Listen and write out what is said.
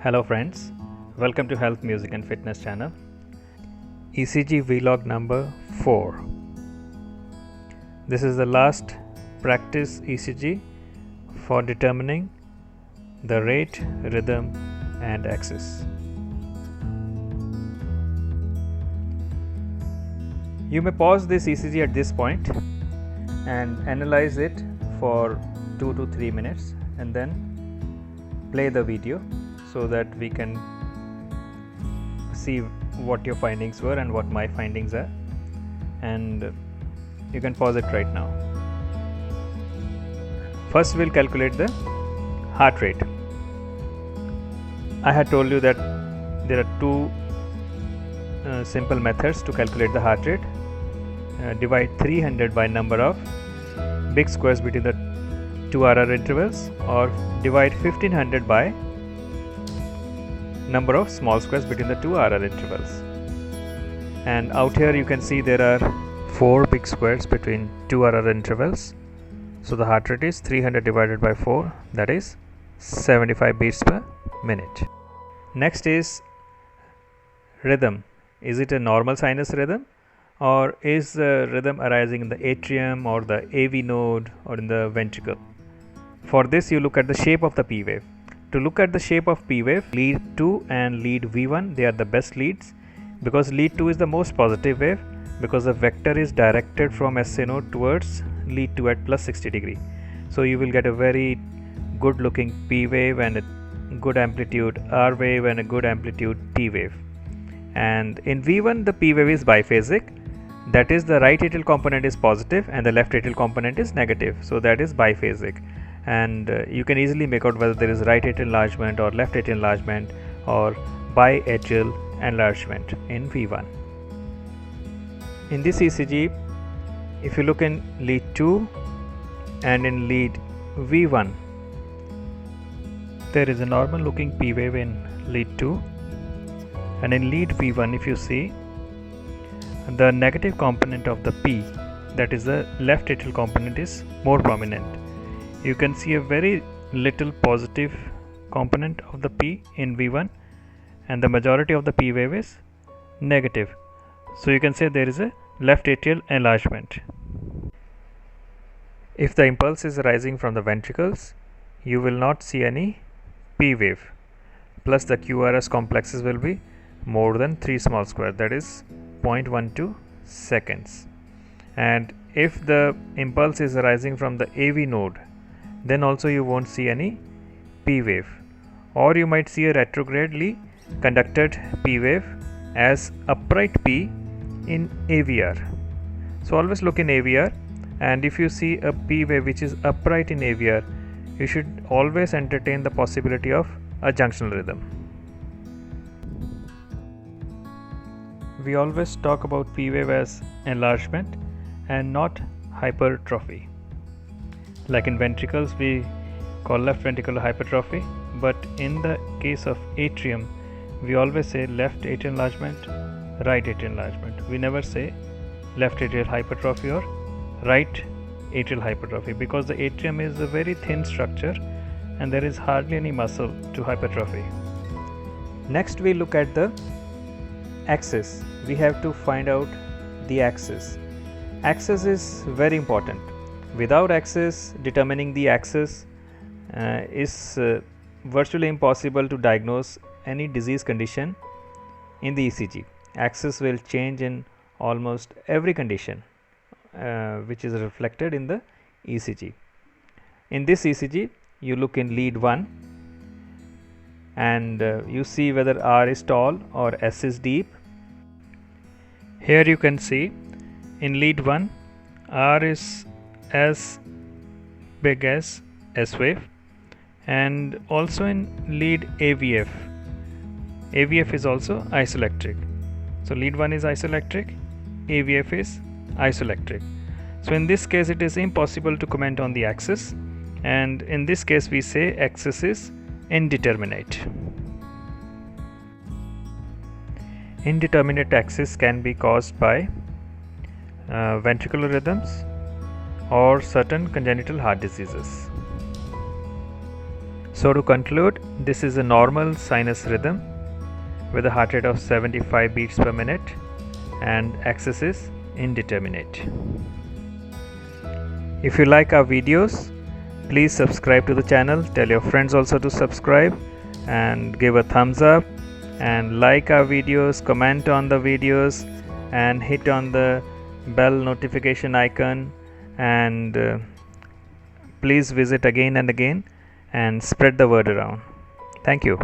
Hello friends, welcome to Health, Music and Fitness channel. ECG vlog number 4. This is the last practice ECG for determining the rate, rhythm and axis. You may pause this ECG at this point and analyze it for 2 to 3 minutes and then play the video so that we can see what your findings were and what my findings are, and you can pause it right now. First we'll calculate the heart rate. I had told you that there are two simple methods to calculate the heart rate. Divide 300 by number of big squares between the 2 RR intervals, or divide 1500 by number of small squares between the 2 RR intervals. And out here you can see there are 4 big squares between 2 RR intervals. So the heart rate is 300 divided by 4, that is 75 beats per minute. Next is rhythm. Is it a normal sinus rhythm, or is the rhythm arising in the atrium or the AV node or in the ventricle? For this you look at the shape of the P wave. To look at the shape of P wave, lead 2 and lead V1, they are the best leads, because lead 2 is the most positive wave, because the vector is directed from SA node towards lead 2 at plus 60 degree. So you will get a very good looking P wave and a good amplitude R wave and a good amplitude T wave. And in V1 the P wave is biphasic, that is the right atrial component is positive and the left atrial component is negative, so that is biphasic. And you can easily make out whether there is right atrial enlargement or left atrial enlargement or biatrial enlargement in V1. In this ECG, if you look in lead 2 and in lead V1, there is a normal looking P wave in lead 2, and in lead V1 if you see, the negative component of the P, that is the left atrial component, is more prominent. You can see a very little positive component of the P in V1 and the majority of the P wave is negative. So you can say there is a left atrial enlargement. If the impulse is arising from the ventricles, you will not see any P wave, plus the QRS complexes will be more than 3 small square, that is 0.12 seconds. And if the impulse is arising from the AV node, then also you won't see any P wave, or you might see a retrogradely conducted P wave as upright P in AVR. So always look in AVR, and if you see a P wave which is upright in AVR, you should always entertain the possibility of a junctional rhythm. We always talk about P wave as enlargement and not hypertrophy. Like in ventricles we call left ventricular hypertrophy, but in the case of atrium we always say left atrial enlargement, right atrial enlargement. We never say left atrial hypertrophy or right atrial hypertrophy, because the atrium is a very thin structure and there is hardly any muscle to hypertrophy. Next we look at the axis. We have to find out the axis. Axis is very important. Without axis, determining the axis is virtually impossible to diagnose any disease condition in the ECG. Axis will change in almost every condition which is reflected in the ECG. In this ECG, you look in lead 1 and you see whether R is tall or S is deep. Here you can see in lead 1 R is as big as S wave, and also in lead AVF. AVF is also isoelectric. So lead 1 is isoelectric, AVF is isoelectric. So in this case it is impossible to comment on the axis, and in this case we say axis is indeterminate. Indeterminate axis can be caused by ventricular rhythms or certain congenital heart diseases. So to conclude, this is a normal sinus rhythm with a heart rate of 75 beats per minute and axis is indeterminate. If you like our videos, please subscribe to the channel. Tell your friends also to subscribe and give a thumbs up and like our videos, comment on the videos and hit on the bell notification icon, and please visit again and again and spread the word around. Thank you.